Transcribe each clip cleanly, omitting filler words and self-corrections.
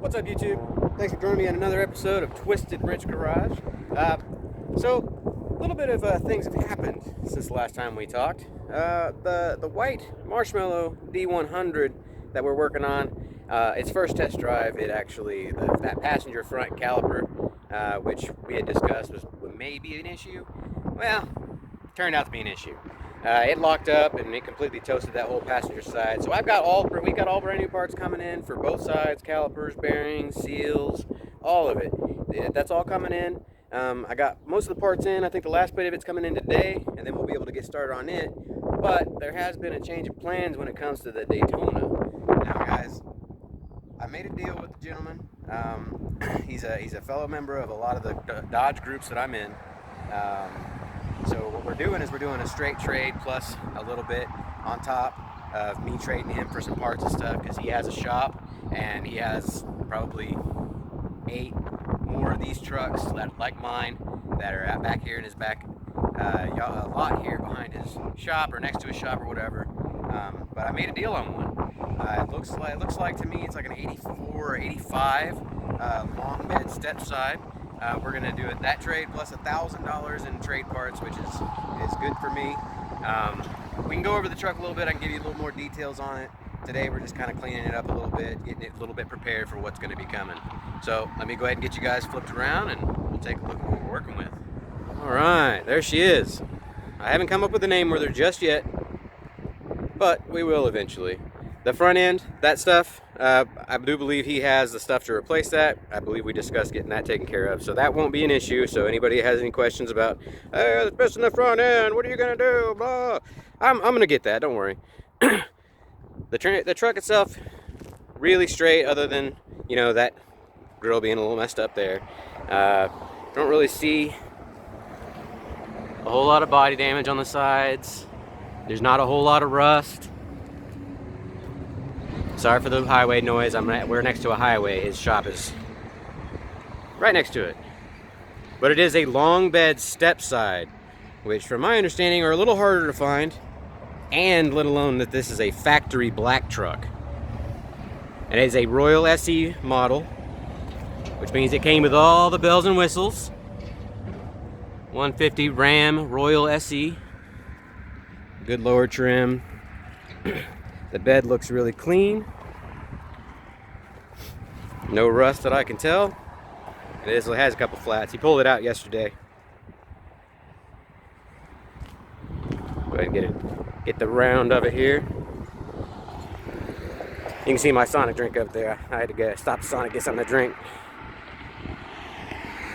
What's up, YouTube? Thanks for joining me on another episode of Twisted Wrench Garage. So, a little bit of things have happened since the last time we talked. The white Marshmallow D100 that we're working on, its first test drive, it actually, that passenger front caliper, which we had discussed was maybe an issue, well, turned out to be an issue. It locked up and it completely toasted that whole passenger side. So we got all brand new parts coming in for both sides: calipers, bearings, seals, all of it. That's all coming in. I got most of the parts in. I think the last bit of it's coming in today, and then we'll be able to get started on it. But there has been a change of plans when it comes to the Daytona. Now, guys, I made a deal with the gentleman. He's a fellow member of a lot of the Dodge groups that I'm in. So what we're doing is we're doing a straight trade plus a little bit on top of me trading him for some parts and stuff, because he has a shop and he has probably 8 more of these trucks like mine that are back here in his back lot here behind his shop or next to his shop or whatever. But I made a deal on one. It looks like to me it's like an 84 or 85 long bed step side. We're gonna do it that trade plus $1,000 in trade parts, which is good for me. We can go over the truck a little bit. I can give you a little more details on it. Today we're just kind of cleaning it up a little bit, getting it a little bit prepared for what's going to be coming. So let me go ahead and get you guys flipped around and we'll take a look at what we're working with. All right, there she is. I haven't come up with a name with her just yet, but we will eventually. The front end, that stuff, I do believe he has the stuff to replace that. I believe we discussed getting that taken care of, so that won't be an issue. So anybody has any questions about, hey, it's missing the front end, what are you gonna do, blah, I'm gonna get that, don't worry. The truck itself, really straight, other than, you know, that grill being a little messed up there. Don't really see a whole lot of body damage on the sides. There's not a whole lot of rust. Sorry for the highway noise. We're next to a highway. His shop is right next to it. But it is a long bed step side, which from my understanding are a little harder to find, and let alone that this is a factory black truck. It is a Royal SE model, which means it came with all the bells and whistles. 150 Ram Royal SE. Good lower trim. The bed looks really clean. No rust that I can tell. It has a couple flats. He pulled it out yesterday. Go ahead and get the round of it here. You can see my Sonic drink up there. I had to stop Sonic, get something to drink.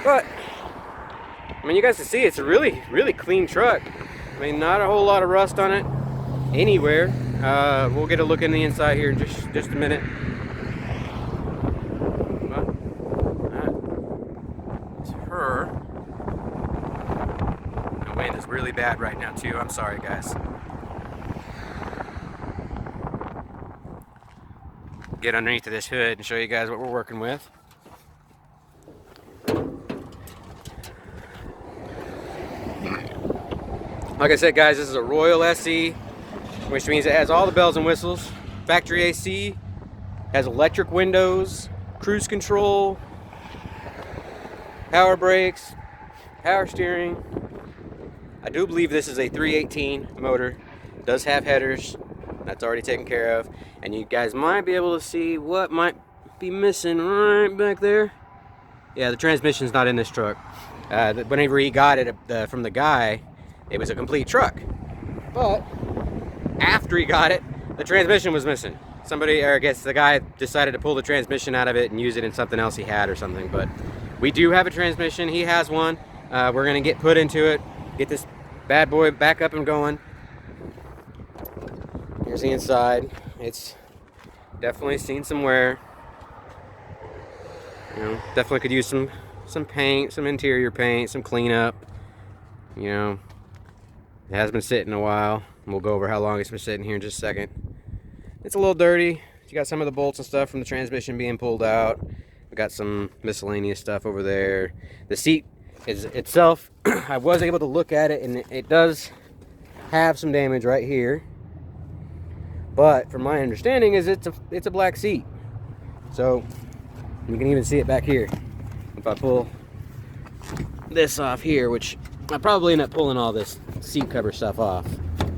But I mean, you guys can see it's a really, really clean truck. I mean, not a whole lot of rust on it anywhere. We'll get a look in the inside here in just a minute. But, it's her. The wind is really bad right now too. I'm sorry, guys. Get underneath of this hood and show you guys what we're working with. Like I said, guys, this is a Royal SE, which means it has all the bells and whistles. Factory AC, has electric windows, cruise control, power brakes, power steering. I do believe this is a 318 motor. It does have headers. That's already taken care of. And you guys might be able to see what might be missing right back there. Yeah, the transmission's not in this truck. Whenever he got it from the guy, it was a complete truck. But after he got it, the transmission was missing. Somebody, or I guess the guy, decided to pull the transmission out of it and use it in something else he had or something. But we do have a transmission. He has one. We're gonna get put into it, get this bad boy back up and going. Here's the inside. It's definitely seen some wear. You know, definitely could use some paint, some interior paint, some cleanup. You know, it has been sitting a while. We'll go over how long it's been sitting here in just a second. It's a little dirty. You got some of the bolts and stuff from the transmission being pulled out. We got some miscellaneous stuff over there. The seat is itself, I was able to look at it, and it does have some damage right here. But from my understanding is it's a black seat. So You can even see it back here. If I pull this off here, which I probably end up pulling all this seat cover stuff off,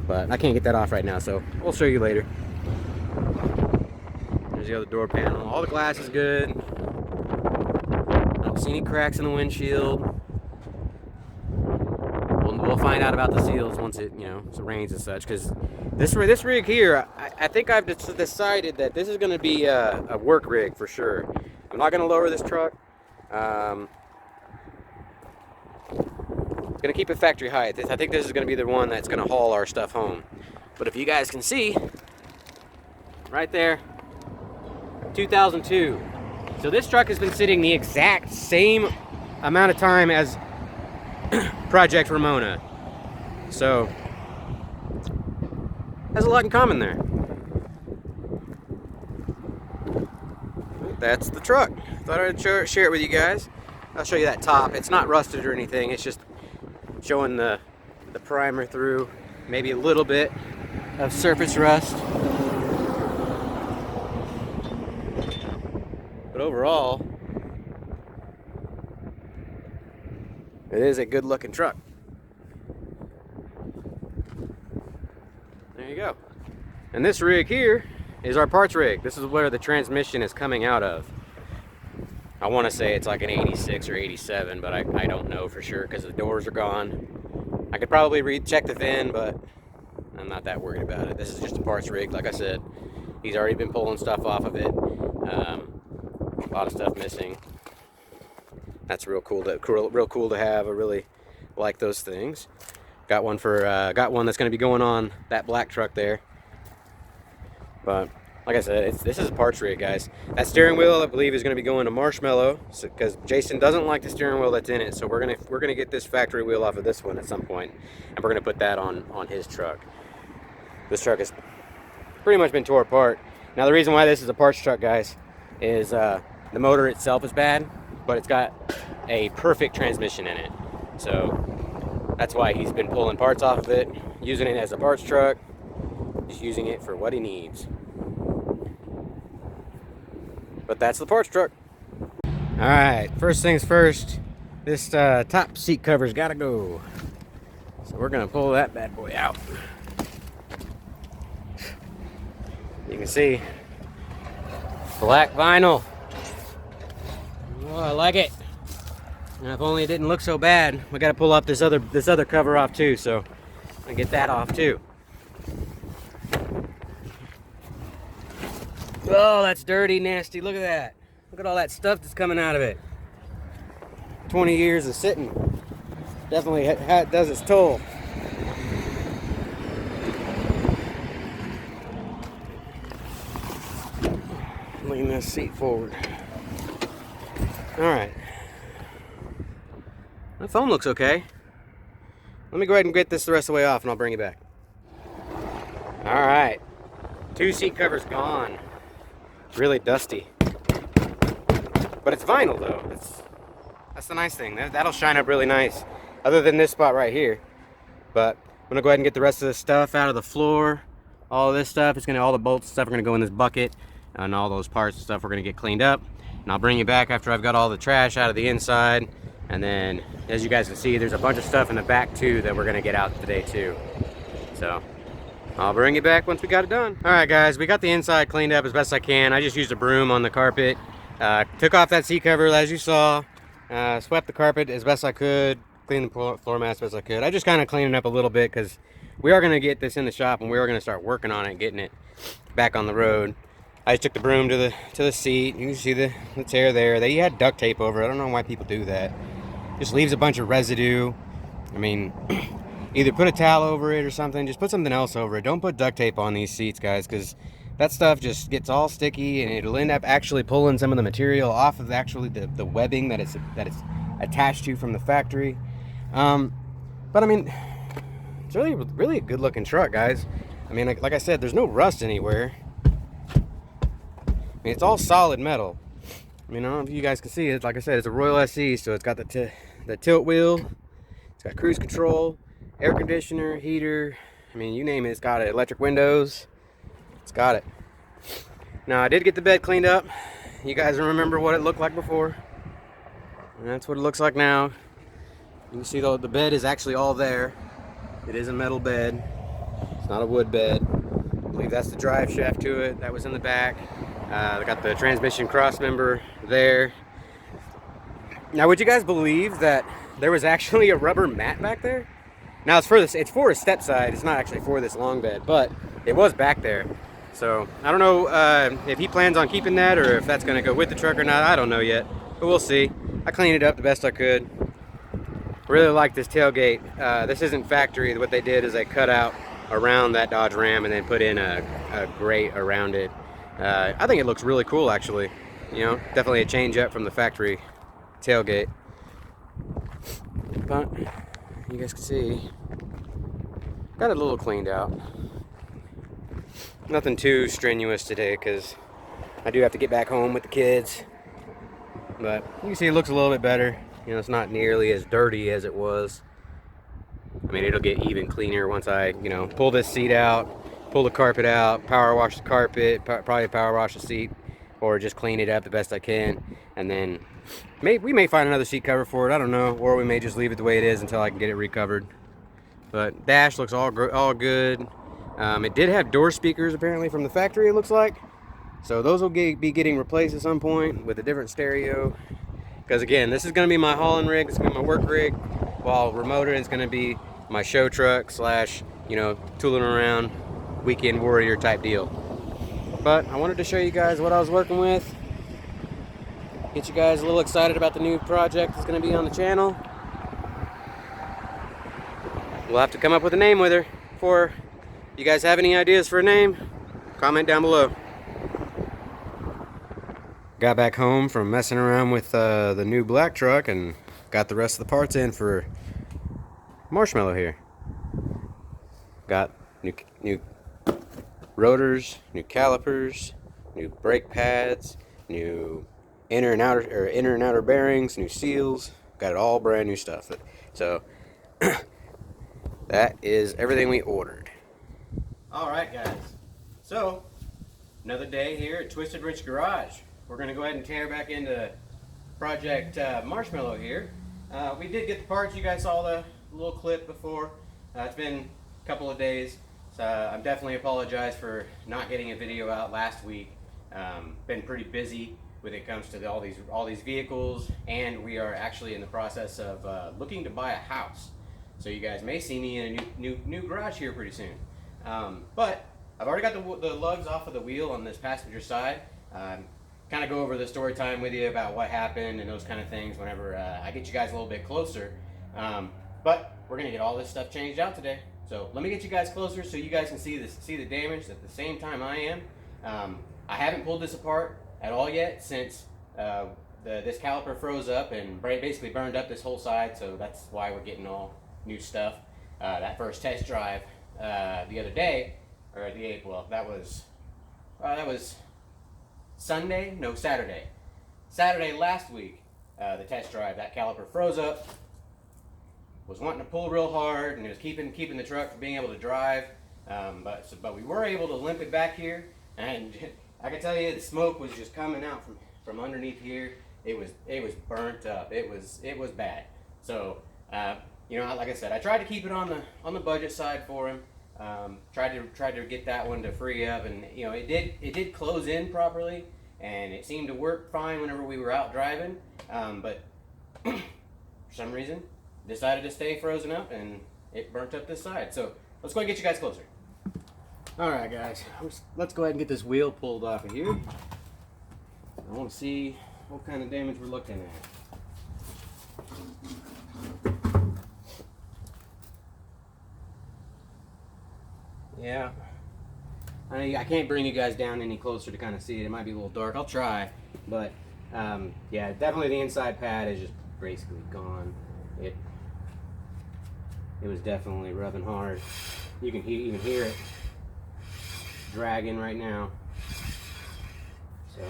but I can't get that off right now, so we'll show you later. There's the other door panel. All the glass is good. I don't see any cracks in the windshield. We'll find out about the seals once it, it rains and such, because this rig here, I think I've decided that this is going to be a work rig for sure. I'm not going to lower this truck. Going to keep it factory height. I think this is going to be the one that's going to haul our stuff home. But if you guys can see, right there, 2002. So this truck has been sitting the exact same amount of time as Project Ramona. So has a lot in common there. That's the truck. Thought I'd share it with you guys. I'll show you that top. It's not rusted or anything. It's just showing the primer through. Maybe a little bit of surface rust. But overall, it is a good looking truck. There you go. And this rig here is our parts rig. This is where the transmission is coming out of. I want to say it's like an 86 or 87, but I don't know for sure because the doors are gone. I could probably recheck the VIN, but I'm not that worried about it. This is just a parts rig, like I said. He's already been pulling stuff off of it. A lot of stuff missing. That's real cool to have. I really like those things. Got one that's going to be going on that black truck there. But like I said, this is a parts rig, guys. That steering wheel, I believe, is going to be going to Marshmellow, because Jasin doesn't like the steering wheel that's in it. So we're gonna get this factory wheel off of this one at some point, and we're gonna put that on his truck. This truck has pretty much been tore apart. Now the reason why this is a parts truck, guys, is the motor itself is bad, but it's got a perfect transmission in it. So that's why he's been pulling parts off of it, using it as a parts truck, just using it for what he needs. But that's the parts truck. Alright, first things first, this top seat cover's gotta go. So we're gonna pull that bad boy out. You can see, black vinyl. Oh, I like it. And if only it didn't look so bad. We gotta pull off this other cover off too, so I'm gonna get that off too. Oh, that's dirty, nasty. Look at that. Look at all that stuff that's coming out of it. 20 years of sitting. Definitely does its toll. Lean this seat forward. Alright. The foam looks okay. Let me go ahead and get this the rest of the way off and I'll bring it back. Alright. 2 seat covers gone. Really dusty. But it's vinyl though. That's the nice thing. That'll shine up really nice. Other than this spot right here. But I'm gonna go ahead and get the rest of this stuff out of the floor. All of this stuff, all the bolts and stuff are gonna go in this bucket. And all those parts and stuff we're gonna get cleaned up. And I'll bring you back after I've got all the trash out of the inside. And then, as you guys can see, there's a bunch of stuff in the back too that we're gonna get out today too. So I'll bring you back once we got it done. All right, guys, we got the inside cleaned up as best I can. I just used a broom on the carpet. Took off that seat cover, as you saw. Swept the carpet as best I could. Cleaned the floor mat as best I could. I just kind of cleaned it up a little bit because we are going to get this in the shop and we are going to start working on it, getting it back on the road. I just took the broom to the seat. You can see the tear there. They had duct tape over it. I don't know why people do that. Just leaves a bunch of residue. I mean, either put a towel over it or something. Just put something else over it. Don't put duct tape on these seats, guys, because that stuff just gets all sticky and it'll end up actually pulling some of the material off of the webbing that it's attached to from the factory. But I mean, it's really a good looking truck, guys. I mean, like I said, there's no rust anywhere. I mean, it's all solid metal. I mean, I don't know if you guys can see it. Like I said, it's a Royal SE, so it's got the tilt wheel. It's got cruise control, air conditioner, heater. I mean, you name it, it's got it. Electric windows. It's got it. Now, I did get the bed cleaned up. you guys remember what it looked like before. And that's what it looks like now. You can see the bed is actually all there. It is a metal bed. It's not a wood bed. I believe that's the drive shaft to it. That was in the back. I got the transmission cross member there. Now, would you guys believe that there was actually a rubber mat back there? Now it's for a step side. It's not actually for this long bed, but it was back there. So I don't know if he plans on keeping that or if that's going to go with the truck or not. I don't know yet, but we'll see. I cleaned it up the best I could. Really like this tailgate. This isn't factory. What they did is they cut out around that Dodge Ram and then put in a grate around it. I think it looks really cool, actually. You know, definitely a change up from the factory tailgate. But you guys can see, got it a little cleaned out. Nothing too strenuous today because I do have to get back home with the kids. But you can see it looks a little bit better. You know, it's not nearly as dirty as it was. I mean, it'll get even cleaner once I, you know, pull this seat out, pull the carpet out, power wash the carpet, probably power wash the seat, or just clean it up the best I can. And then we may find another seat cover for it, I don't know, or we may just leave it the way it is until I can get it recovered. But dash looks all good. It did have door speakers apparently from the factory, it looks like. So those will be getting replaced at some point with a different stereo. Because again, this is going to be my hauling rig, it's going to be my work rig, while remoter is going to be my show truck slash, you know, tooling around, weekend warrior type deal. But I wanted to show you guys what I was working with. Get you guys a little excited about the new project that's going to be on the channel. We'll have to come up with a name with her. For you guys have any ideas for a name, comment down below. Got back home from messing around with the new black truck and got the rest of the parts in for Marshmallow here. Got new rotors, new calipers, new brake pads, new inner and outer bearings, new seals. Got it all brand new stuff. So that is everything we ordered. All right, guys. So another day here at Twisted Wrench Garage. We're going to go ahead and tear back into Project Marshmallow here. We did get the parts. You guys saw the little clip before. It's been a couple of days, so I definitely apologize for not getting a video out last week. Been pretty busy when it comes to all these vehicles, and we are actually in the process of looking to buy a house. So you guys may see me in a new garage here pretty soon. But I've already got the lugs off of the wheel on this passenger side. Kind of go over the story time with you about what happened and those kind of things whenever I get you guys a little bit closer. But we're gonna get all this stuff changed out today. So let me get you guys closer so you guys can see the damage at the same time I am. I haven't pulled this apart at all yet since this caliper froze up and basically burned up this whole side. So that's why we're getting all new stuff. That first test drive the other day, or that was Sunday? No, Saturday. Saturday last week, the test drive, that caliper froze up. Was wanting to pull real hard, and it was keeping the truck from being able to drive. But we were able to limp it back here, and I can tell you the smoke was just coming out from underneath here. It was burnt up. It was bad. So you know, like I said, I tried to keep it on the budget side for him. Tried to get that one to free up, and you know, it did close in properly, and it seemed to work fine whenever we were out driving. But for some reason, decided to stay frozen up, and it burnt up this side. So let's go ahead and get you guys closer. All right, guys, let's go ahead and get this wheel pulled off of here. I want to see what kind of damage we're looking at. Yeah, I can't bring you guys down any closer to kind of see it. It might be a little dark. I'll try, but yeah, definitely the inside pad is just basically gone. It was definitely rubbing hard. You can even hear it dragging right now. So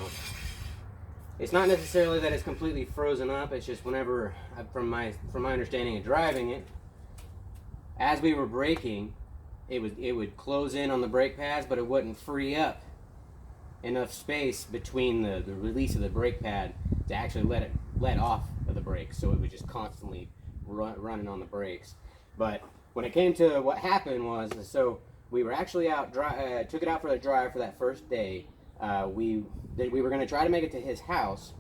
it's not necessarily that it's completely frozen up. It's just whenever, from my understanding of driving it, as we were braking, it would close in on the brake pads, but it wouldn't free up enough space between the release of the brake pad to actually let off of the brakes, so it was just constantly running on the brakes. But when it came to what happened was, so we were actually out, took it out for a drive for that first day. We were going to try to make it to his house.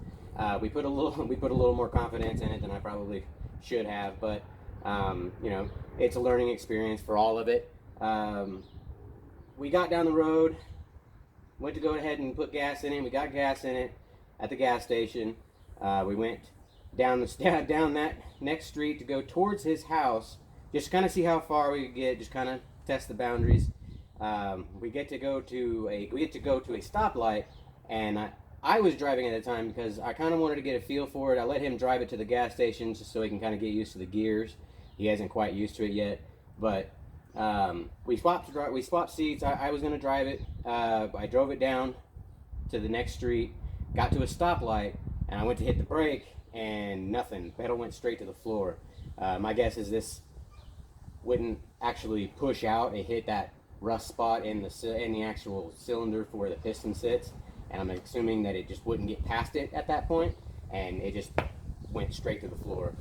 We put a little more confidence in it than I probably should have, but you know, it's a learning experience for all of it. We got down the road, went to go ahead and put gas in it. We got gas in it at the gas station. We went down that next street to go towards his house, just kind of see how far we could get, just kind of test the boundaries. We get to go to a stoplight, and I was driving at the time because I kind of wanted to get a feel for it. I let him drive it to the gas station just so he can kind of get used to the gears. He hasn't quite used to it yet, but we swapped seats. I was going to drive it. I drove it down to the next street, got to a stoplight, and I went to hit the brake, and nothing. Pedal went straight to the floor. My guess is this wouldn't actually push out. It hit that rust spot in the actual cylinder for where the piston sits, and I'm assuming that it just wouldn't get past it at that point, and it just went straight to the floor.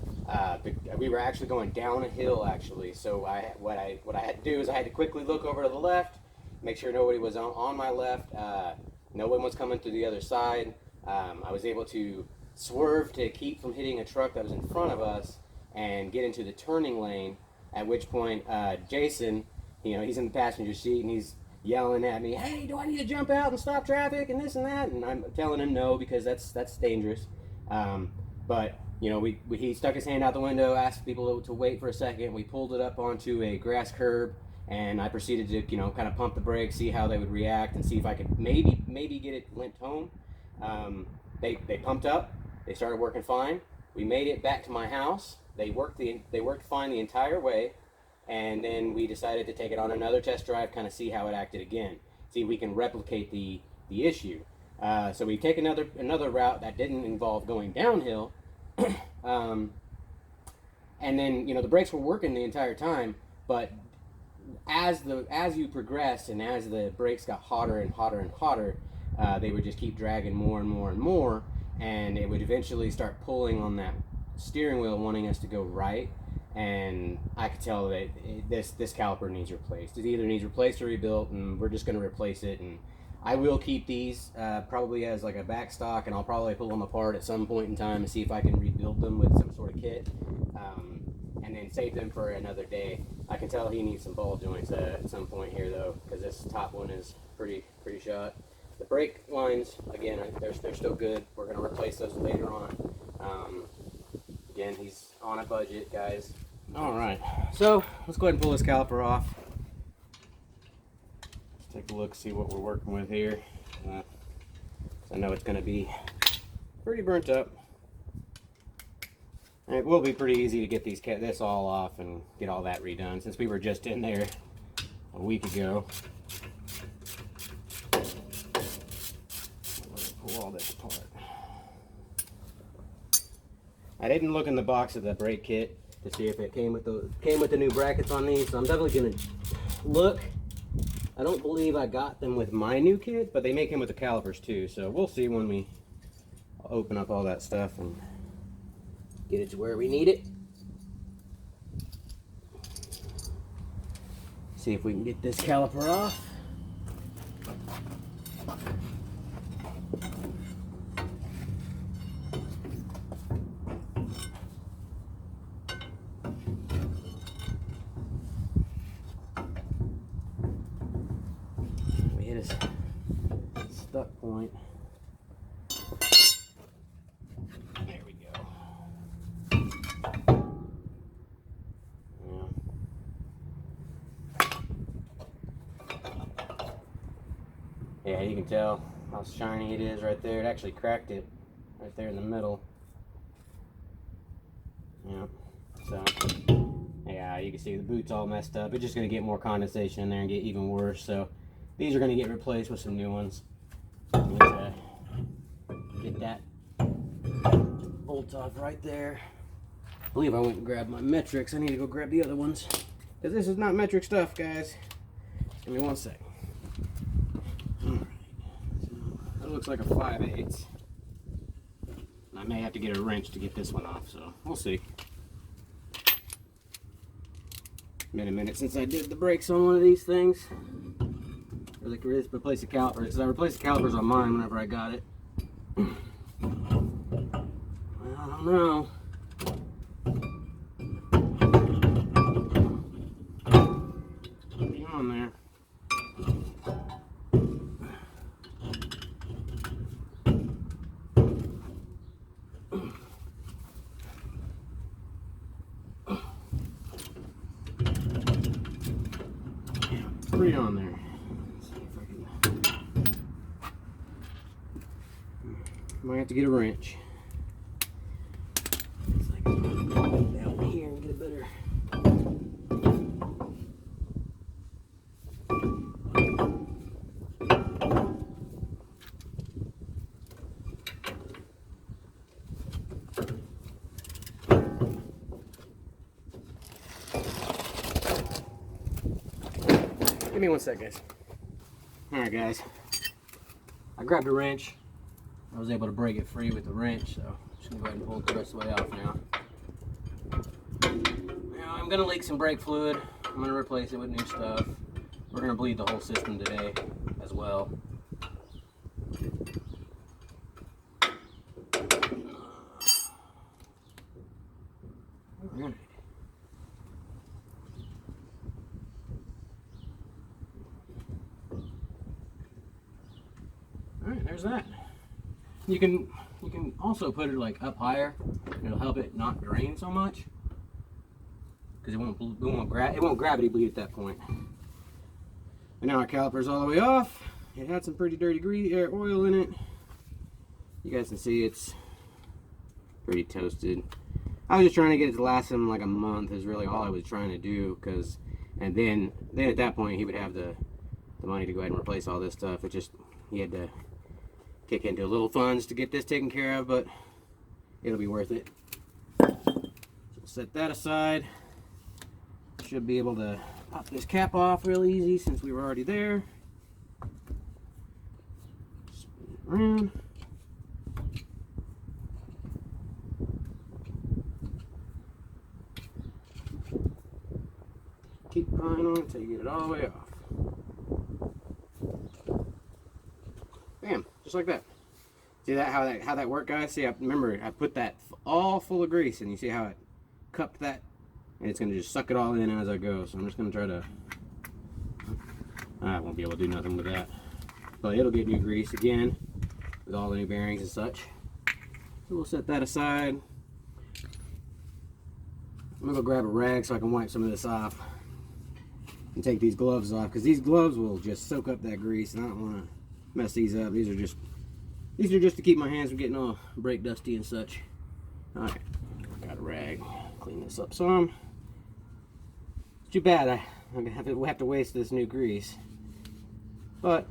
We were actually going down a hill, actually, so what I had to do is I had to quickly look over to the left, make sure nobody was on my left, no one was coming through the other side. I was able to swerve to keep from hitting a truck that was in front of us and get into the turning lane, at which point Jasin, you know, he's in the passenger seat and he's yelling at me, "Hey, do I need to jump out and stop traffic and this and that?" And I'm telling him no, because that's dangerous. But you know, he stuck his hand out the window, asked people to wait for a second. We pulled it up onto a grass curb, and I proceeded to, you know, kind of pump the brakes, see how they would react, and see if I could maybe get it limped home. They pumped up. They started working fine. We made it back to my house. They worked fine the entire way, and then we decided to take it on another test drive, kind of see how it acted again, see if we can replicate the issue. So we take another route that didn't involve going downhill, and then, you know, the brakes were working the entire time, but as you progressed and as the brakes got hotter and hotter and hotter, they would just keep dragging more and more and more, and it would eventually start pulling on that steering wheel, wanting us to go right. And I could tell that this caliper needs replaced. It either needs replaced or rebuilt, and we're just going to replace it. And I will keep these probably as like a back stock, and I'll probably pull them apart at some point in time and see if I can rebuild them with some sort of kit, and then save them for another day. I can tell he needs some ball joints at some point here, though, because this top one is pretty shot. The brake lines, again, they're still good. We're going to replace those later on. Again, he's on a budget, guys. All right, so let's go ahead and pull this caliper off. Let's take a look, see what we're working with here. I know it's going to be pretty burnt up. And it will be pretty easy to get this all off and get all that redone, since we were just in there a week ago. Let's pull all this apart. I didn't look in the box of the brake kit to see if it came with the new brackets on these, so I'm definitely gonna look. I don't believe I got them with my new kit, but they may come with the calipers too, so we'll see when we open up all that stuff and get it to where we need it. See if we can get this caliper off. We hit a stuck point. There we go. Yeah, you can tell how shiny it is right there. It actually cracked it right there in the middle. Yeah, so yeah, you can see the boot's all messed up. It's just going to get more condensation in there and get even worse. So these are going to get replaced with some new ones. Need to get that bolt off right there. I believe I went and grabbed my metrics. I need to go grab the other ones, because this is not metric stuff, guys. Give me one sec. Alright, so looks like a 5/8. I may have to get a wrench to get this one off, so we'll see. Been a minute since I did the brakes on one of these things. Or like replace the calipers, because I replaced the calipers on mine whenever I got it. I don't know. Be on there. Three on there. Let's see if I can. Might have to get a wrench. It's like down here and get a better. Give me one sec, guys. Alright, guys. I grabbed a wrench. I was able to break it free with the wrench, so I'm just going to go ahead and pull it the rest of the way off now. Now, I'm going to leak some brake fluid. I'm going to replace it with new stuff. We're going to bleed the whole system today as well. Alright. Alright, there's that. You can also put it like up higher. It'll help it not drain so much, because it won't gravity bleed at that point. And now our caliper's all the way off. It had some pretty dirty oil in it. You guys can see it's pretty toasted. I was just trying to get it to last him like a month is really all I was trying to do, and then at that point he would have the money to go ahead and replace all this stuff. It just, he had to kick into a little funds to get this taken care of, but it'll be worth it. So we'll set that aside. Should be able to pop this cap off real easy since we were already there. Spin it around. Keep prying on it until you get it all the way off. Bam, just like that. See that how that worked, guys? See, remember I put that all full of grease, and you see how it cupped that, and it's gonna just suck it all in as I go. So I'm just gonna try to. I won't be able to do nothing with that, but it'll get new grease again with all the new bearings and such. So we'll set that aside. I'm gonna go grab a rag so I can wipe some of this off and take these gloves off, because these gloves will just soak up that grease, and I don't want to mess these up. These are just to keep my hands from getting all brake dusty and such. Alright, got a rag. Clean this up some. It's too bad we'll have to waste this new grease. But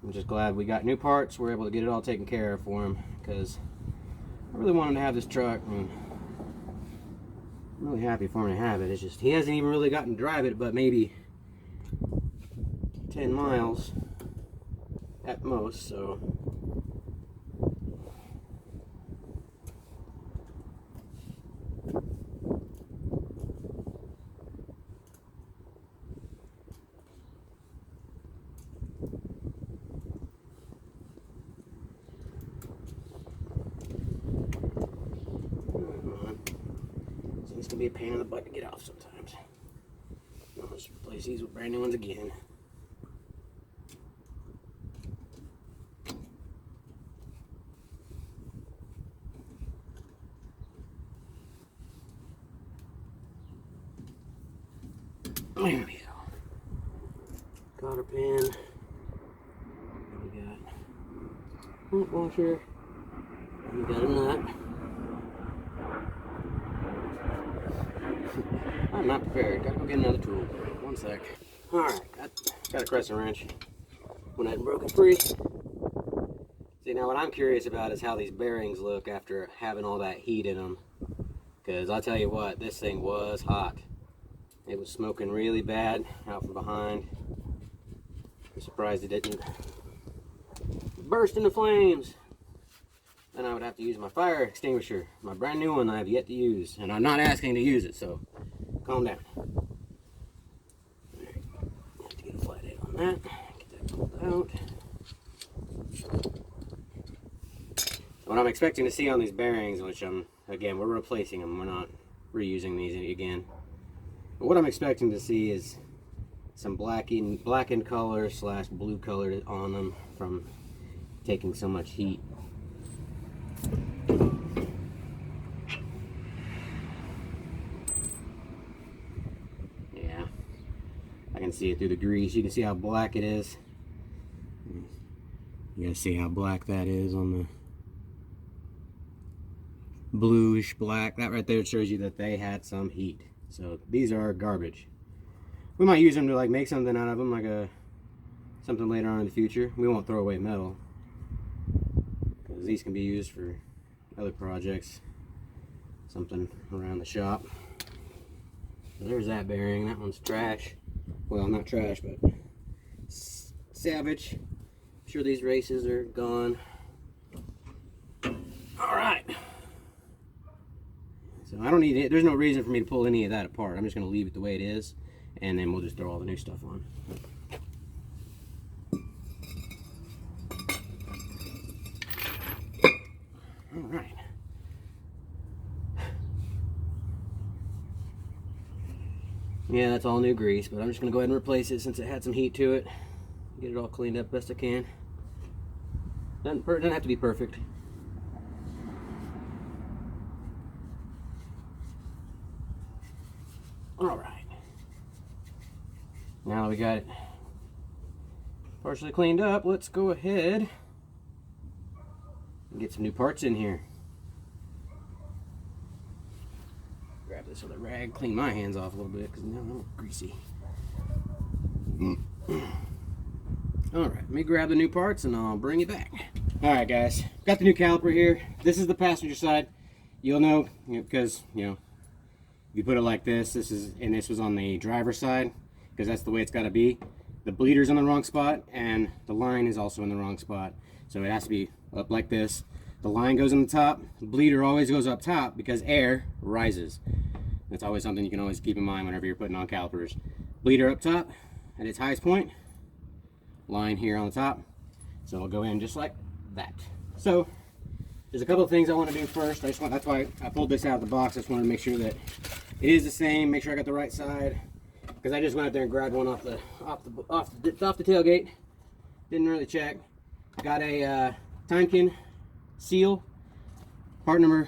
I'm just glad we got new parts. We're able to get it all taken care of for him, because I really want him to have this truck, and I'm really happy for him to have it. It's just he hasn't even really gotten to drive it, but maybe 10 miles at most, so seems to be a pain in the butt to get off sometimes. I'll just replace these with brand new ones again. There we go. Cotter pin. We got nut washer. We got a nut. I'm not prepared. Gotta go get another tool. One sec. Alright, got a crescent wrench. Went ahead and broke it free. See, now what I'm curious about is how these bearings look after having all that heat in them. Because I'll tell you what, this thing was hot. It was smoking really bad out from behind. I'm surprised it didn't burst into flames. Then I would have to use my fire extinguisher, my brand new one I have yet to use, and I'm not asking to use it, so calm down. Right. Have to get a flat head on that. Get that pulled out. What I'm expecting to see on these bearings, which again, we're replacing them, we're not reusing these again. But what I'm expecting to see is some blackened color / blue color on them from taking so much heat. Yeah, I can see it through the grease. You can see how black it is. You guys see how black that is on the bluish black. That right there shows you that they had some heat. So these are garbage. We might use them to like make something out of them, like something later on in the future. We won't throw away metal, because these can be used for other projects, something around the shop. So there's that bearing. That one's trash. Well, not trash, but salvage. I'm sure these races are gone. All right. So I don't need it. There's no reason for me to pull any of that apart. I'm just going to leave it the way it is, and then we'll just throw all the new stuff on. All right. Yeah, that's all new grease, but I'm just going to go ahead and replace it since it had some heat to it. Get it all cleaned up best I can. Doesn't have to be perfect. All right. Now we got it partially cleaned up, let's go ahead and get some new parts in here. Grab this other rag, clean my hands off a little bit because now I'm greasy. All right, let me grab the new parts and I'll bring you back. All right, guys, got the new caliper here. This is the passenger side. You'll know because if you put it like this, this was on the driver's side because that's the way it's got to be. The bleeder's in the wrong spot and the line is also in the wrong spot, so it has to be up like this. The line goes in the top. The bleeder always goes up top because air rises. That's always something you can always keep in mind whenever you're putting on calipers. Bleeder up top at its highest point, line here on the top. So it'll go in just like that. So there's a couple of things I want to do first. That's why I pulled this out of the box. I just wanted to make sure that it is the same. Make sure I got the right side, because I just went out there and grabbed one off the tailgate. Didn't really check. Got a Timekin seal, part number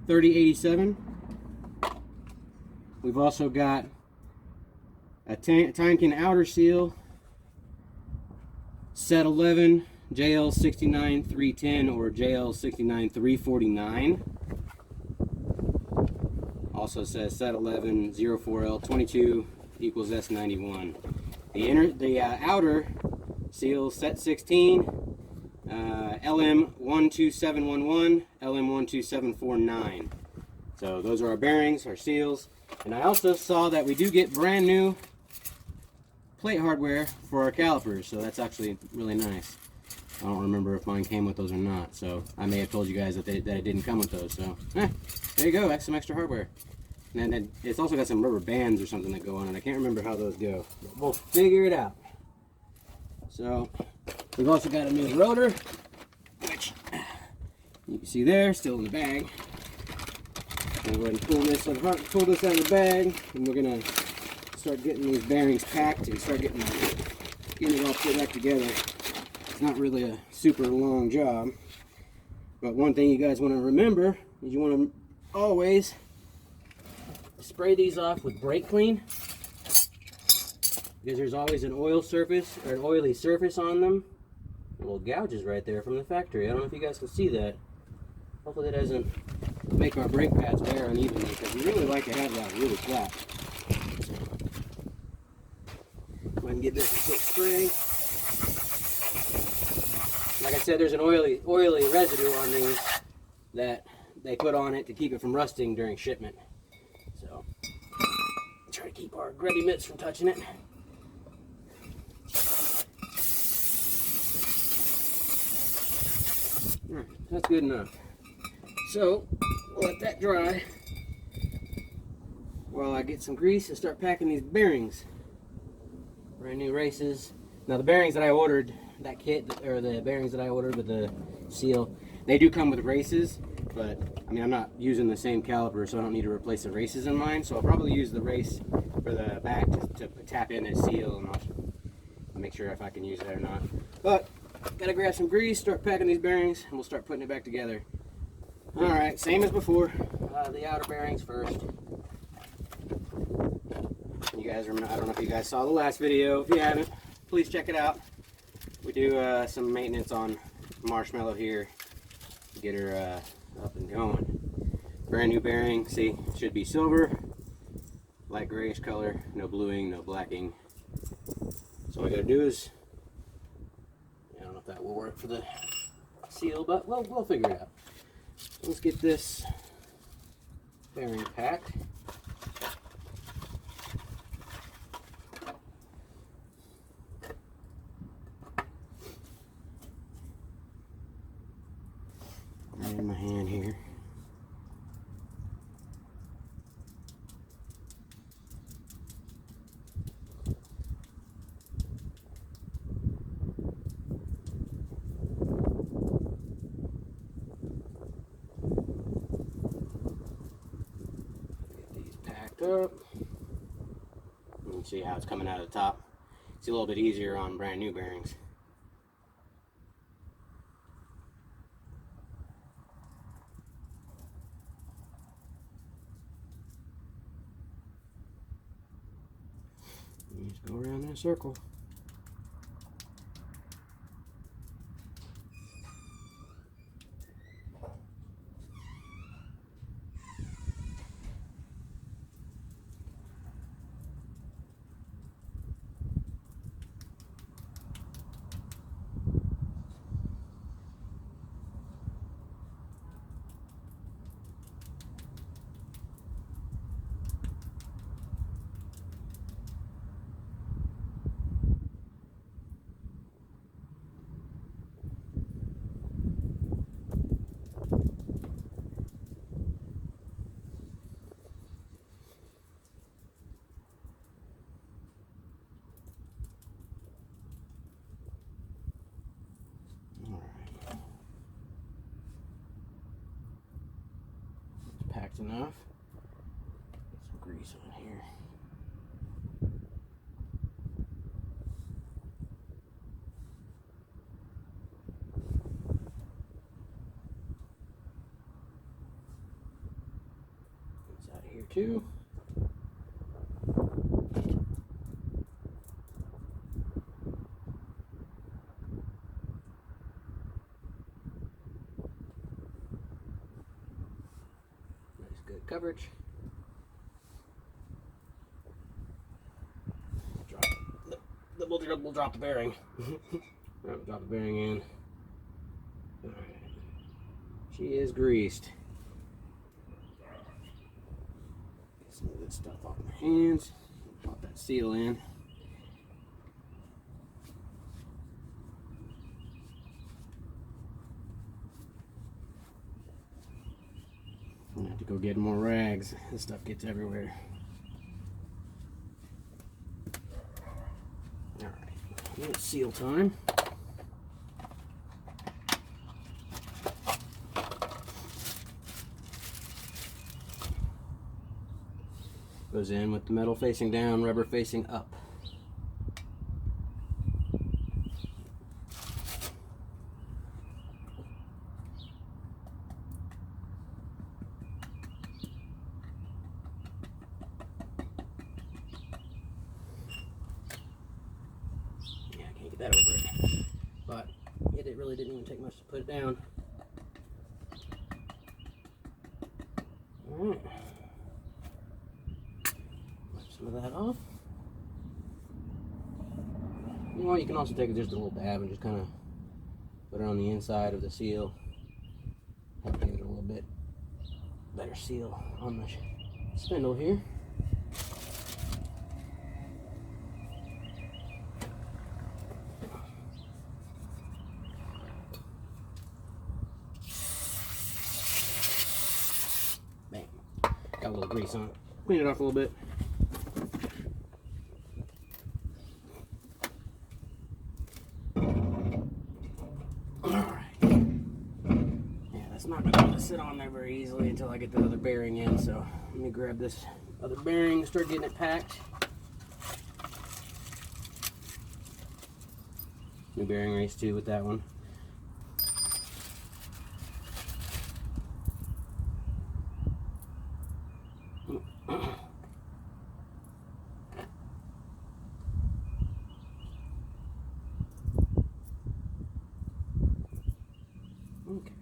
3087. We've also got a Timekin outer seal, set 11 JL69310 or JL69349. Also says set 11 04L22 equals S91. The outer seal set 16 LM12711 LM12749. So those are our bearings, our seals. And I also saw that we do get brand new plate hardware for our calipers, so that's actually really nice. I don't remember if mine came with those or not, so I may have told you guys that it didn't come with those. So there you go, that's some extra hardware. And then it's also got some rubber bands or something that go on it. I can't remember how those go, but we'll figure it out. So we've also got a new rotor, which you can see there, still in the bag. I'm going to pull this out of the bag, and we're going to start getting these bearings packed and start getting it all put back together. It's not really a super long job, but one thing you guys want to remember is you want to always spray these off with brake clean, because there's always an oil surface or an oily surface on them. Little gouges right there from the factory. I don't know if you guys can see that. Hopefully that doesn't make our brake pads wear unevenly, because we really like to have that really flat. Go ahead and get this a quick spray. Like I said, there's an oily residue on these that they put on it to keep it from rusting during shipment. So try to keep our grubby mitts from touching it. Alright, that's good enough. So, we'll let that dry while I get some grease and start packing these bearings. Brand new races. Now the bearings that I ordered, that kit, or the bearings that I ordered with the seal, they do come with races, but I mean I'm not using the same caliper, so I don't need to replace the races in mine. So I'll probably use the race for the back to tap in as seal, and I'll make sure if I can use it or not. But gotta grab some grease, start packing these bearings, and we'll start putting it back together. All right, same as before. The outer bearings first. You guys remember? I don't know if you guys saw the last video. If you haven't, please check it out. We do some maintenance on Marshmallow here to get her up and going. Brand new bearing. See, it should be silver, light grayish color, no bluing, no blacking. So all I gotta do is, I don't know if that will work for the seal, but we'll figure it out. Let's get this bearing packed. Right in my hand here. Up. You can see how it's coming out of the top. It's a little bit easier on brand new bearings. You just go around in a circle. Packed enough. Get some grease on here. It's out of here too. Good coverage. We'll drop the bearing. Drop the bearing in. All right. She is greased. Get some of this stuff off my hands. Pop that seal in. I'm gonna have to go get more rags. This stuff gets everywhere. Alright, it's seal time. Goes in with the metal facing down, rubber facing up. That over it, but it really didn't even take much to put it down. All right, wipe some of that off. You know what? You can also take just a little dab and just kind of put it on the inside of the seal. Help give it a little bit better seal on the spindle here. got a little grease on it. Clean it off a little bit. Alright. Yeah, that's not going to be able to sit on there very easily until I get the other bearing in, so let me grab this other bearing and start getting it packed. New bearing race too with that one. Okay.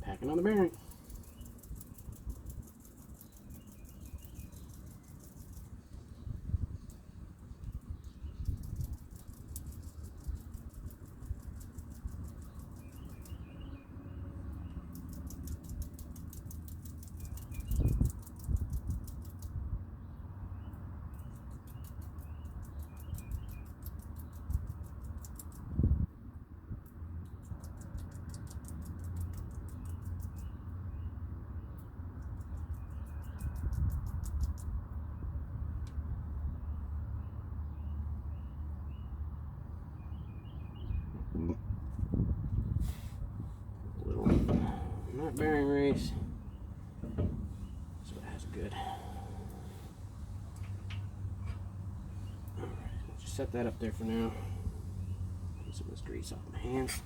Packing on the bearing. Little not bearing race, so that's good. Alright, let's just set that up there for now. Get some of this grease off my hands.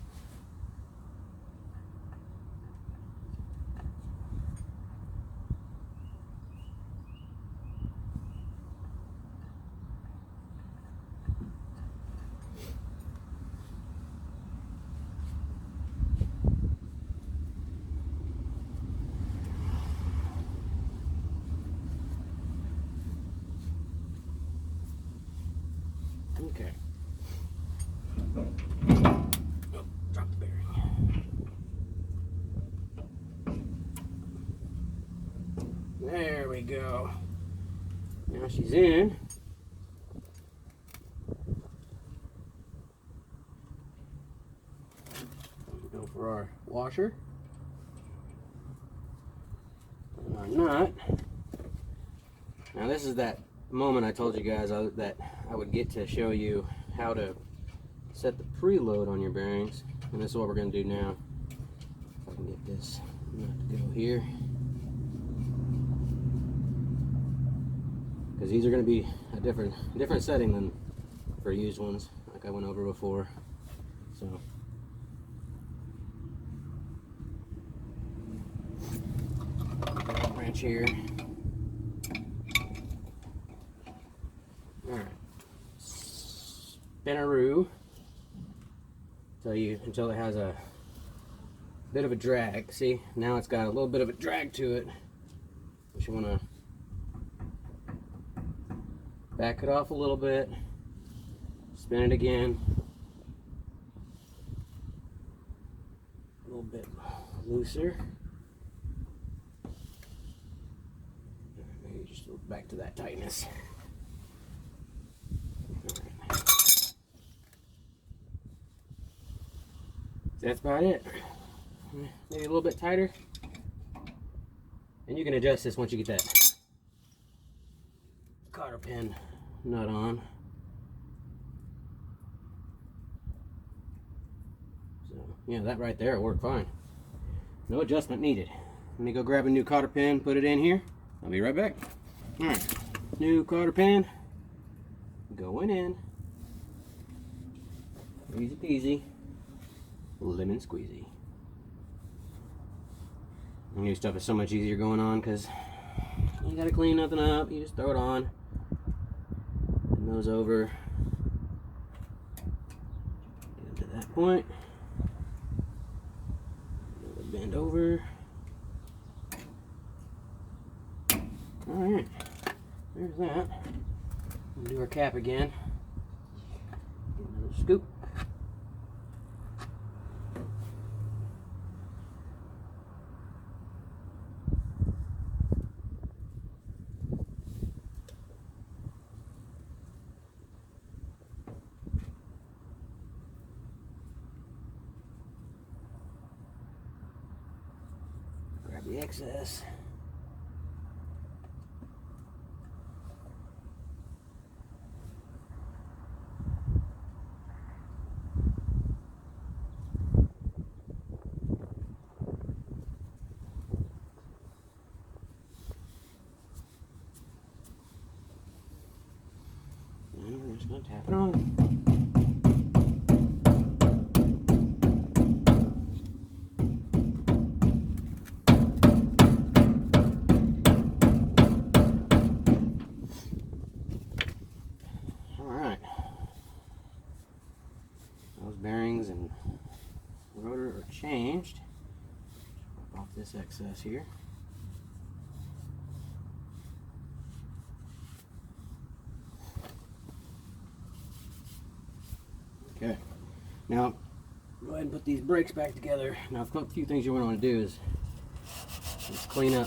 Okay. Oh, drop the bearing. There we go. Now she's in. Go for our washer. And our nut. Now this is that moment I told you guys that I would get to show you how to set the preload on your bearings, and this is what we're going to do now. If I can get this nut to go here, because these are going to be a different setting than for used ones, like I went over before. So wrench here. Alright, spinaroo until it has a bit of a drag. See, now it's got a little bit of a drag to it. But you want to back it off a little bit, spin it again, a little bit looser. Maybe just back to that tightness. That's about it. Maybe a little bit tighter. And you can adjust this once you get that cotter pin nut on. So, yeah, that right there worked fine. No adjustment needed. Let me go grab a new cotter pin, put it in here. I'll be right back. Alright, new cotter pin going in. Easy peasy. Lemon squeezy. New stuff is so much easier going on because you gotta clean nothing up. You just throw it on. And those over. Get to that point. Bend over. Alright. There's that. We'll do our cap again. Get another scoop. excess. And we're just going to tap it on. Bearings and rotor are changed. Wipe off this excess here. Okay, now go ahead and put these brakes back together. Now, a few things you want to do is just clean up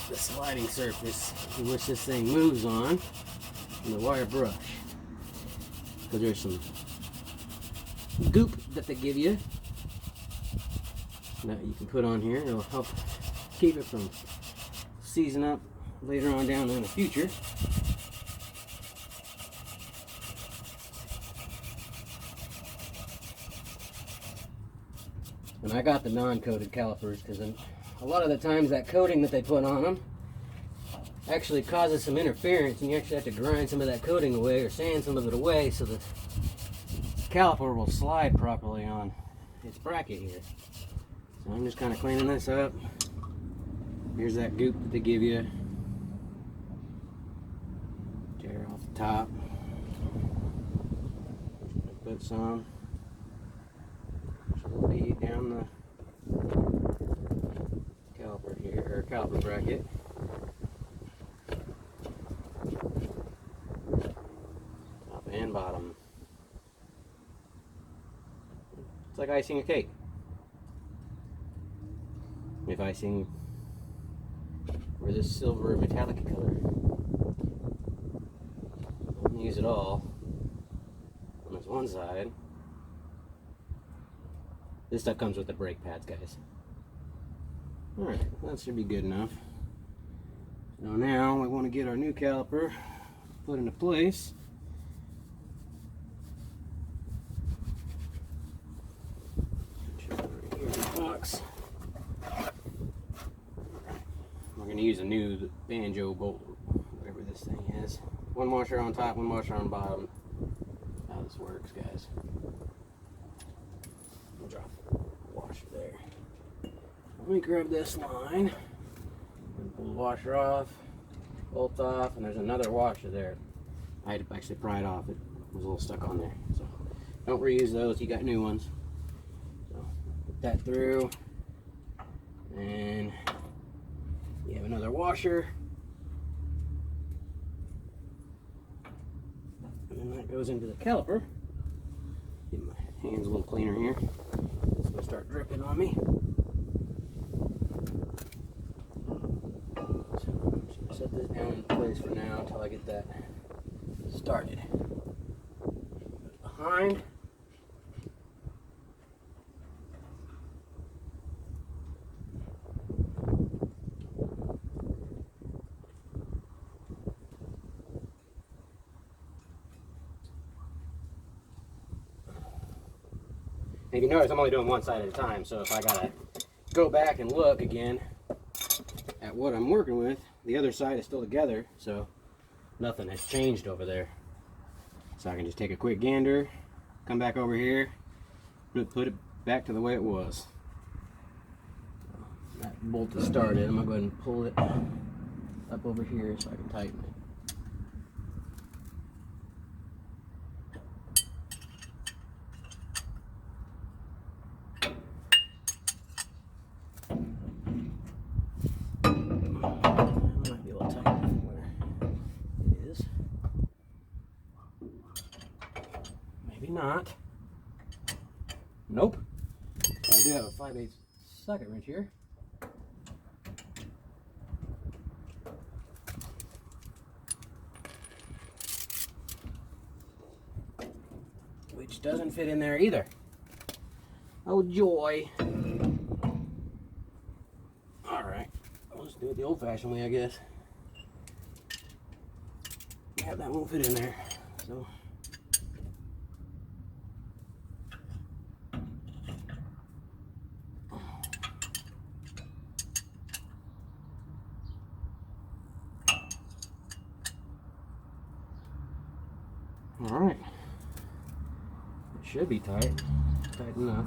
the sliding surface in which this thing moves on and the wire brush, because there's some goop that they give you that you can put on here. It'll help keep it from seizing up later on down in the future. And I got the non-coated calipers because a lot of the times that coating that they put on them actually causes some interference, and you actually have to grind some of that coating away or sand some of it away so that caliper will slide properly on its bracket here. So I'm just kind of cleaning this up. Here's that goop that they give you. Tear off the top. Put some lead down the caliper here, or caliper bracket. Top and bottom. It's like icing a cake. If icing were this silver metallic color, I wouldn't use it all on this one side. This stuff comes with the brake pads, guys. Alright, that should be good enough. So now we want to get our new caliper put into place. We're going to use a new banjo bolt, whatever this thing is. One washer on top, one washer on bottom. How this works, guys. I'll drop the washer there. Let me grab this line and pull the washer off, bolt off, and there's another washer there. I had to actually pry it off. It was a little stuck on there. So don't reuse those, you got new ones. So put that through, and you have another washer, and then that goes into the caliper. Get my hands a little cleaner here. It's going to start dripping on me. So I'm just going to set this down in place for now until I get that started. Put it behind. And if you notice, I'm only doing one side at a time, so if I gotta go back and look again at what I'm working with, the other side is still together, so nothing has changed over there. So I can just take a quick gander, come back over here, put it back to the way it was. That bolt is started. I'm gonna go ahead and pull it up over here so I can tighten it. Not. Nope. I do have a 5/8 socket wrench here. Which doesn't fit in there either. Oh joy. Alright. it the old-fashioned way, I guess. Yeah, that won't fit in there. So. All right. It should be tight enough.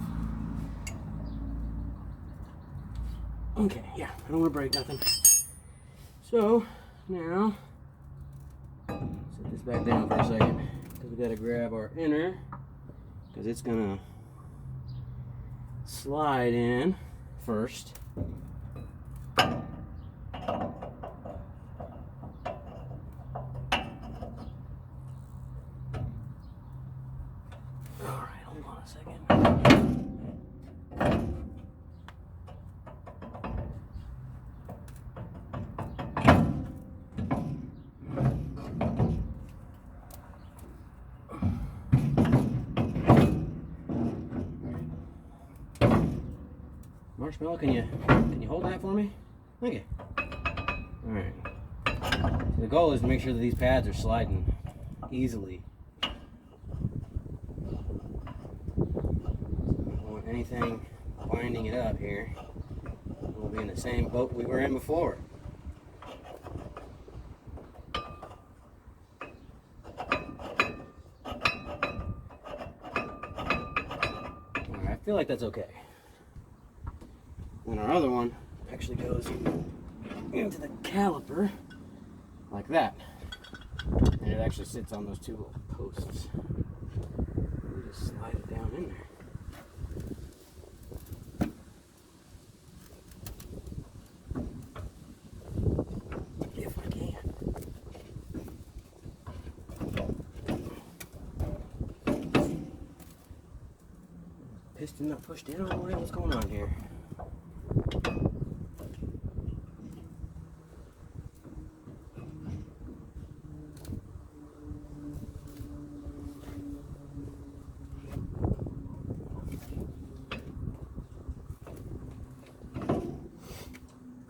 Okay, yeah, I don't want to break nothing. So now, set this back down for a second because we got to grab our inner because it's gonna slide in first. Marshmallow, can you hold that for me? Thank you. All right. So the goal is to make sure that these pads are sliding easily. I don't want anything winding it up here. We'll be in the same boat we were in before. All right, I feel like that's okay. And our other one actually goes into the caliper like that. And it actually sits on those two little posts. We just slide it down in there. If I can. Piston not pushed in all the way? What's going on here?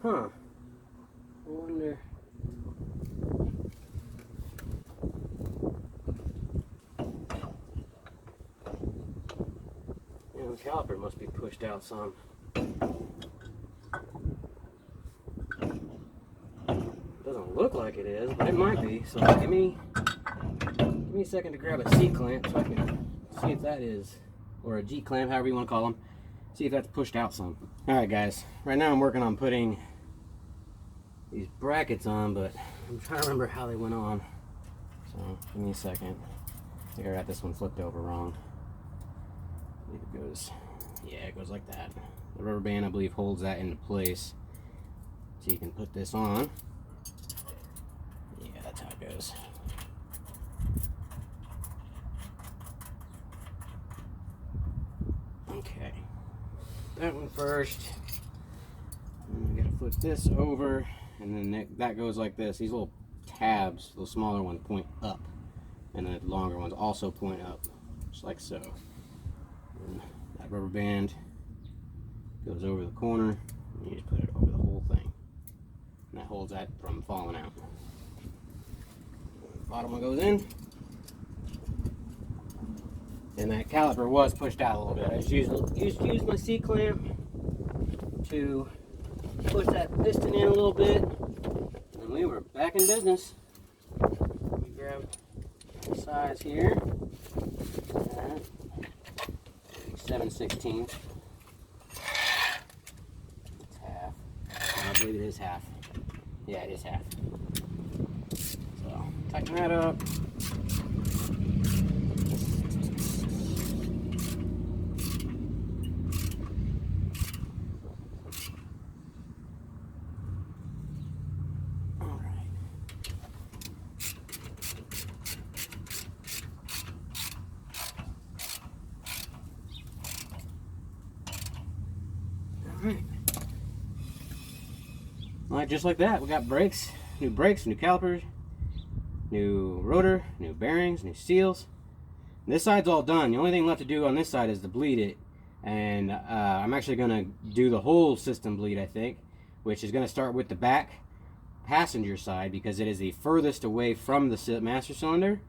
Huh. I wonder. Yeah, the caliper must be pushed out some. Doesn't look like it is, but it might be. So give me a second to grab a C clamp so I can see if that is, or a G clamp, however you want to call them. See if that's pushed out some. All right, guys. Right now I'm working on putting these brackets on, but I'm trying to remember how they went on. So give me a second. I think I got this one flipped over wrong. I believe it goes, yeah, it goes like that. The rubber band, I believe, holds that into place. So you can put this on. Yeah, that's how it goes. Okay. That one first. And we gotta flip this over. And then that goes like this. These little tabs, the smaller ones, point up. And the longer ones also point up. Just like so. And that rubber band goes over the corner. And you just put it over the whole thing. And that holds that from falling out. The bottom one goes in. And that caliper was pushed out a little bit. I just used my C-clamp to push that piston in a little bit, and we were back in business. Let me grab the size here. 7/16. It's half. I believe it is half. Yeah, it is half. So tighten that up. Alright, just like that, we got brakes, new calipers, new rotor, new bearings, new seals. And this side's all done. The only thing left to do on this side is to bleed it. And I'm actually going to do the whole system bleed, I think. which is going to start with the back passenger side because it is the furthest away from the master cylinder.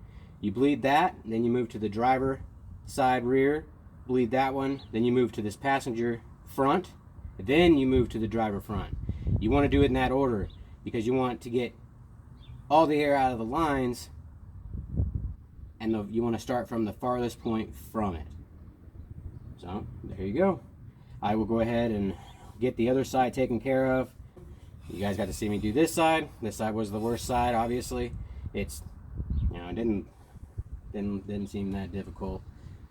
You bleed that, then you move to the driver side rear, bleed that one, then you move to this passenger front, then you move to the driver front. You want to do it in that order because you want to get all the air out of the lines, and you want to start from the farthest point from it. So there you go. I will go ahead and get the other side taken care of. You guys got to see me do this side. This side was the worst side, obviously. It's, you know, it didn't seem that difficult.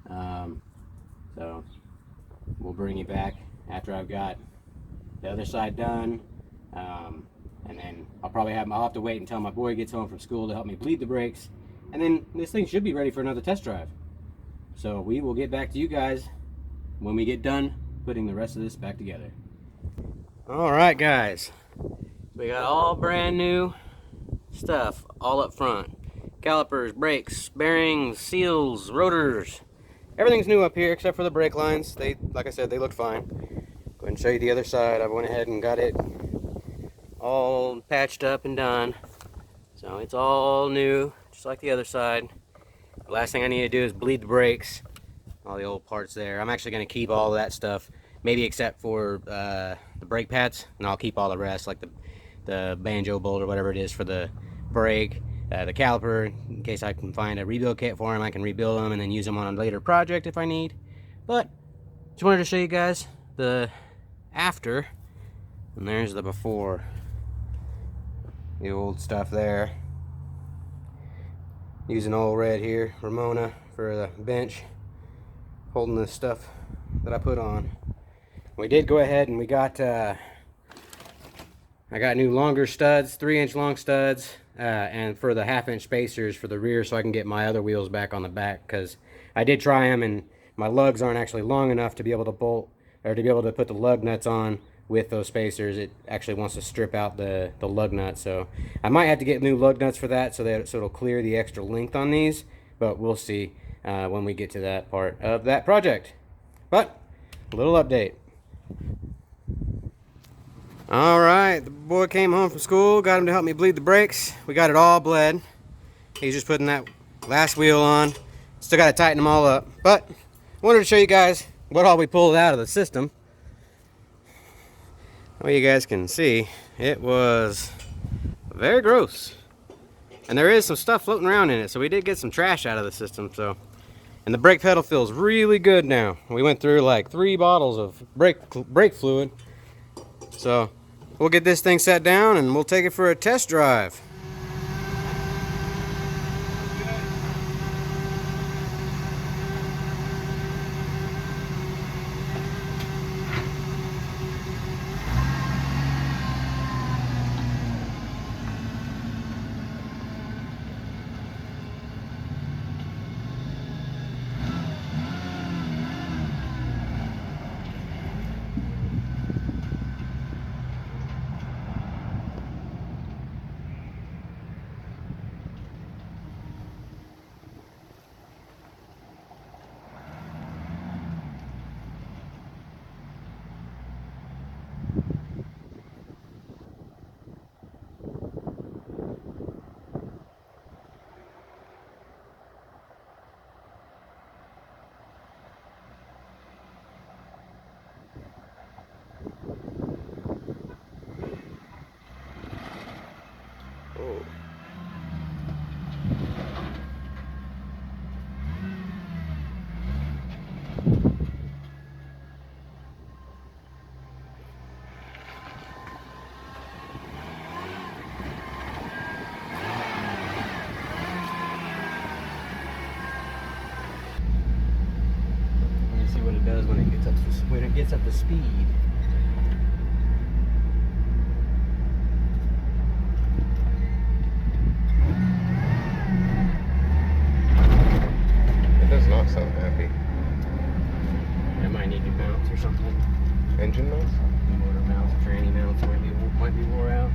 So we'll bring you back after I've got the other side done. And then I'll have to wait until my boy gets home from school to help me bleed the brakes. And then this thing should be ready for another test drive. So we will get back to you guys when we get done putting the rest of this back together. All right, guys. We got all brand new stuff all up front. Calipers, brakes, bearings, seals, rotors. Everything's new up here except for the brake lines. They, like I said, they look fine. Go ahead and show you the other side. I went ahead and got it all patched up and done. So it's all new, just like the other side. The last thing I need to do is bleed the brakes. All the old parts there. I'm actually going to keep all of that stuff, maybe except for the brake pads, and I'll keep all the rest, like the banjo bolt or whatever it is for the brake, the caliper, in case I can find a rebuild kit for them. I can rebuild them and then use them on a later project if I need. But just wanted to show you guys the after, and there's the before. The old stuff there. Using old red here, Ramona, for the bench, holding the stuff that I put on. We did go ahead and we got I got new longer studs, 3-inch long studs, and for the 1/2-inch spacers for the rear, so I can get my other wheels back on the back, because I did try them and my lugs aren't actually long enough to be able to bolt, or to be able to put the lug nuts on with those spacers. It actually wants to strip out the lug nuts, so I might have to get new lug nuts for that, so it'll clear the extra length on these, but we'll see when we get to that part of that project. But a little update. All right, the boy came home from school, got him to help me bleed the brakes. We got it all bled. He's just putting that last wheel on. Still got to tighten them all up, but I wanted to show you guys what all we pulled out of the system. Well, you guys can see, it was very gross. And there is some stuff floating around in it, so we did get some trash out of the system. So, and the brake pedal feels really good now. We went through like 3 bottles of brake fluid. So we'll get this thing set down and we'll take it for a test drive. What it does when it gets up to speed. It does not sound happy. It might need new mounts or something. Engine mounts? Motor mounts, tranny mounts might be wore out.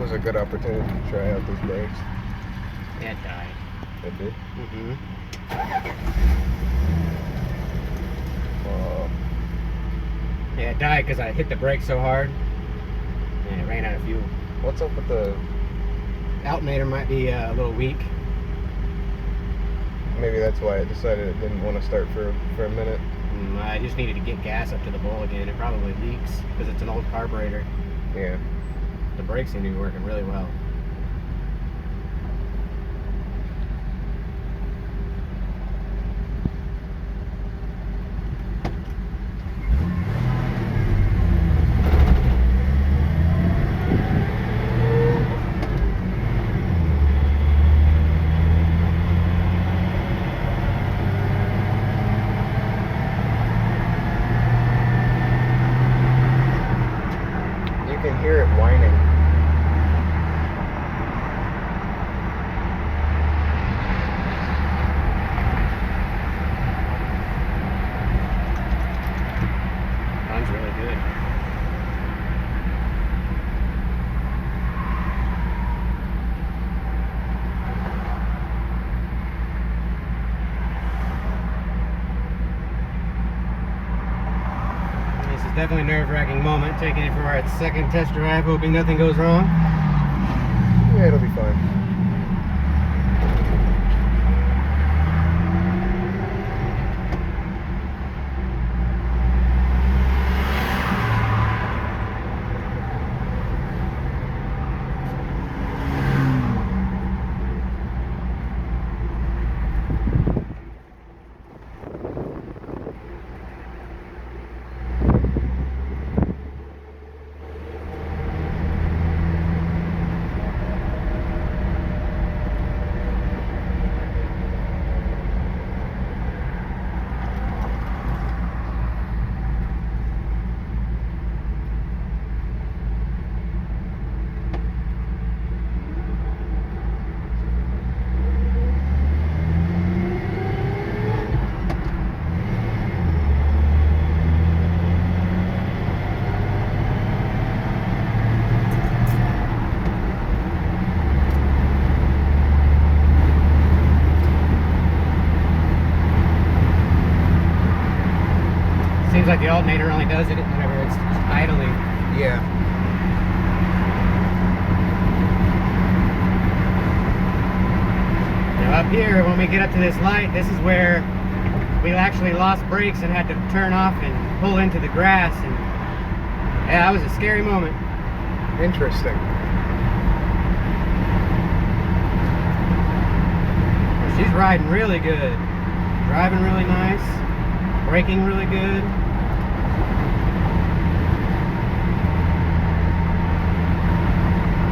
was a good opportunity to try out those brakes. Yeah, it died. It did? Mm-hmm. Yeah, it died because I hit the brake so hard and it ran out of fuel. What's up with the... Alternator might be a little weak. Maybe that's why it decided it didn't want to start for a minute. I just needed to get gas up to the bowl again. It probably leaks because it's an old carburetor. Yeah. The brakes seem to be working really well. You can hear it whining. Runs really good. This is definitely a nerve-wracking moment, taking it for its second test drive, hoping nothing goes wrong. Yeah, it'll be fine. Seems like the alternator only does it whenever it's idling. Yeah. Now up here, when we get up to this light, this is where we actually lost brakes and had to turn off and pull into the grass. And yeah, that was a scary moment. Interesting. She's riding really good. Driving really nice. Braking really good.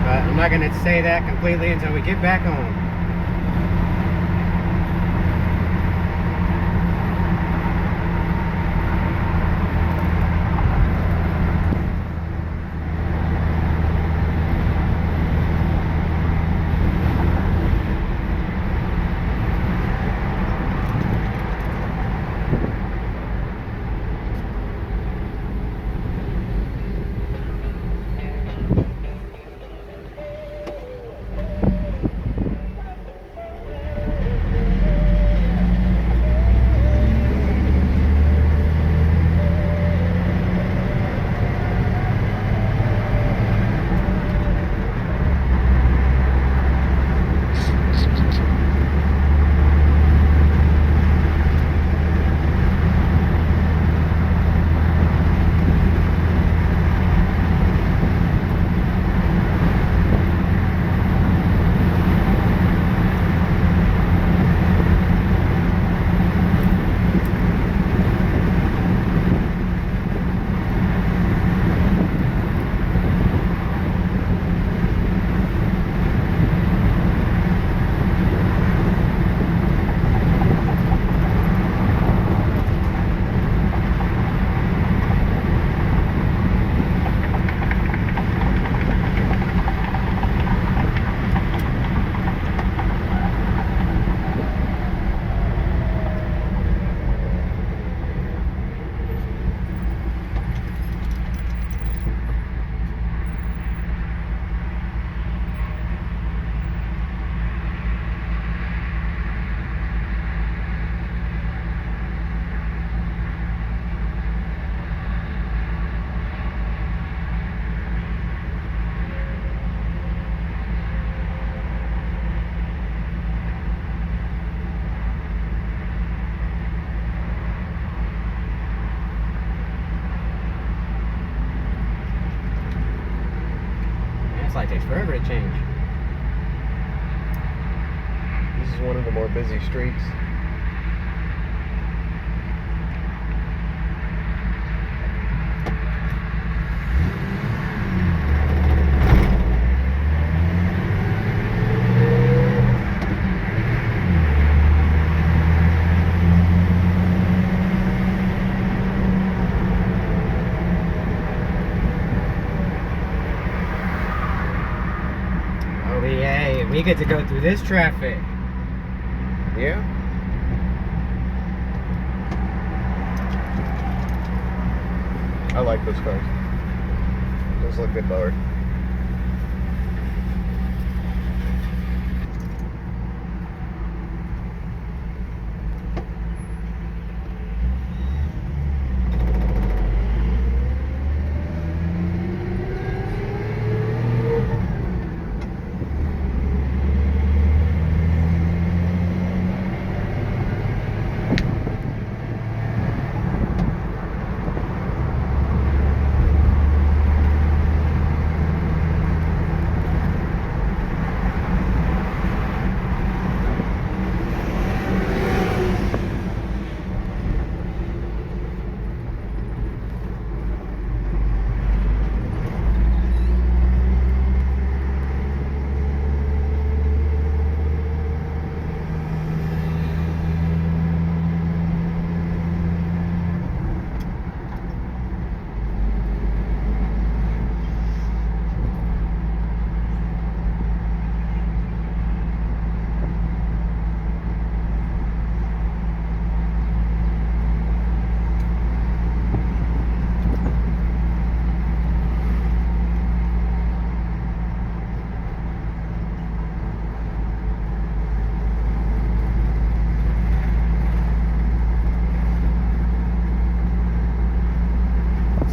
But I'm not going to say that completely until we get back home. takes forever to change. This is one of the more busy streets. We get to go through this traffic. Yeah. I like those cars. Those look good lower.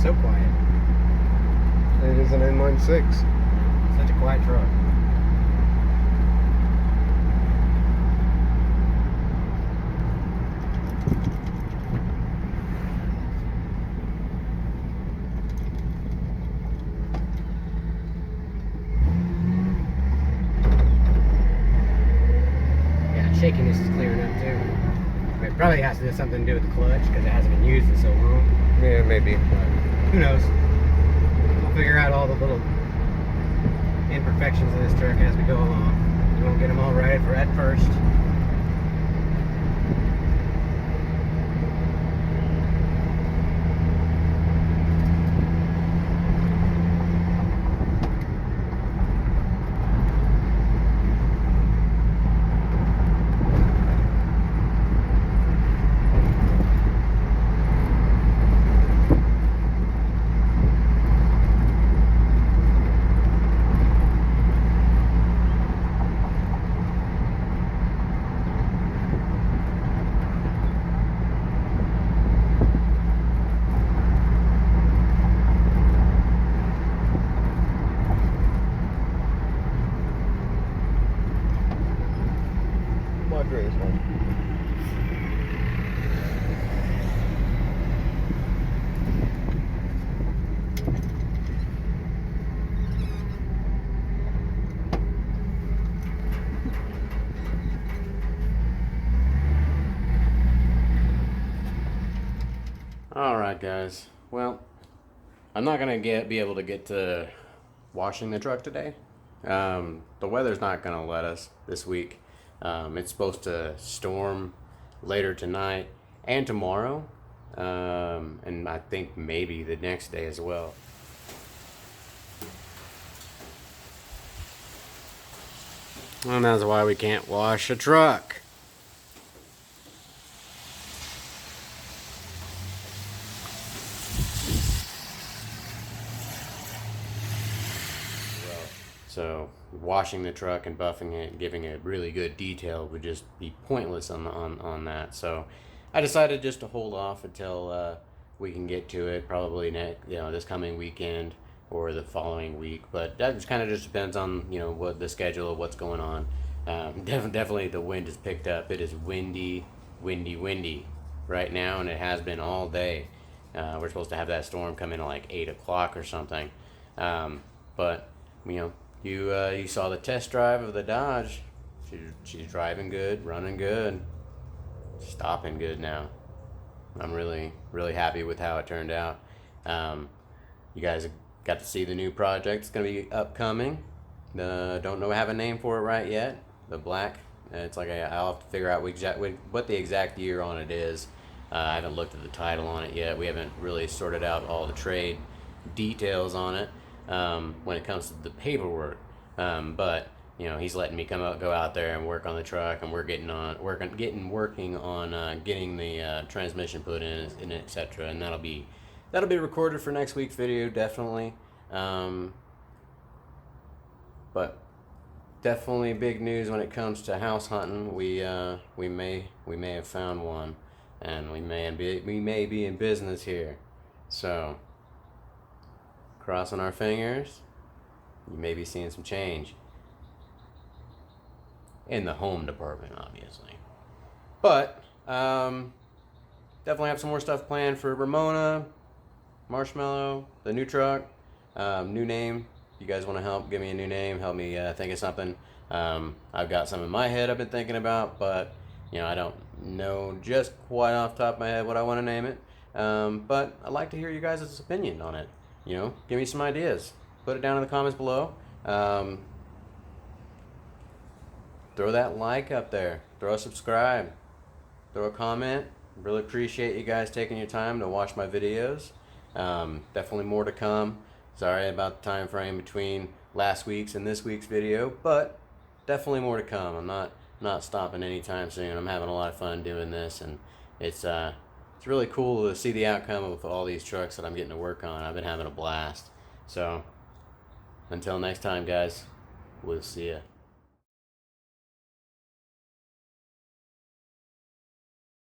So quiet. It is an inline six. Such a quiet truck. Yeah, shakiness is clearing up too. It probably has to do something to do with the clutch because it hasn't been used in so long. Yeah, maybe. Who knows? We'll figure out all the little imperfections of this truck as we go along. We won't get them all right at first. Padres one. All right, guys. Well, I'm not gonna be able to get to washing the truck today. The weather's not gonna let us this week. It's supposed to storm later tonight and tomorrow, and I think maybe the next day as well. And that's why we can't wash a truck. So washing the truck and buffing it and giving it really good detail would just be pointless on that. So I decided just to hold off until we can get to it, probably this coming weekend or the following week. But that just kind of just depends on what the schedule of what's going on. Definitely the wind has picked up. It is windy right now, and it has been all day. We're supposed to have that storm come in at like 8 o'clock or something. But You saw the test drive of the Dodge. She's driving good, running good, stopping good now. I'm really happy with how it turned out. You guys got to see the new project. It's gonna be upcoming. Don't know have a name for it right yet. The black. It's like I'll have to figure out what the exact year on it is. I haven't looked at the title on it yet. We haven't really sorted out all the trade details on it when it comes to the paperwork. But you know, he's letting me go out there and work on the truck, and we're working on getting the transmission put in, and etc. And that'll be recorded for next week's video, definitely. But definitely big news when it comes to house hunting. We may have found one, and we may be in business here. So crossing our fingers, you may be seeing some change in the home department, obviously. But definitely have some more stuff planned for Ramona, Marshmallow, the new truck, new name. You guys want to help give me a new name, help me think of something. I've got some in my head I've been thinking about, but you know, I don't know just quite off the top of my head what I want to name it. But I'd like to hear you guys' opinion on it. You know, give me some ideas. Put it down in the comments below. Throw that like up there. Throw a subscribe. Throw a comment. Really appreciate you guys taking your time to watch my videos. Definitely more to come. Sorry about the time frame between last week's and this week's video, but definitely more to come. I'm not stopping anytime soon. I'm having a lot of fun doing this, and it's really cool to see the outcome of all these trucks that I'm getting to work on. I've been having a blast. So until next time, guys, we'll see ya.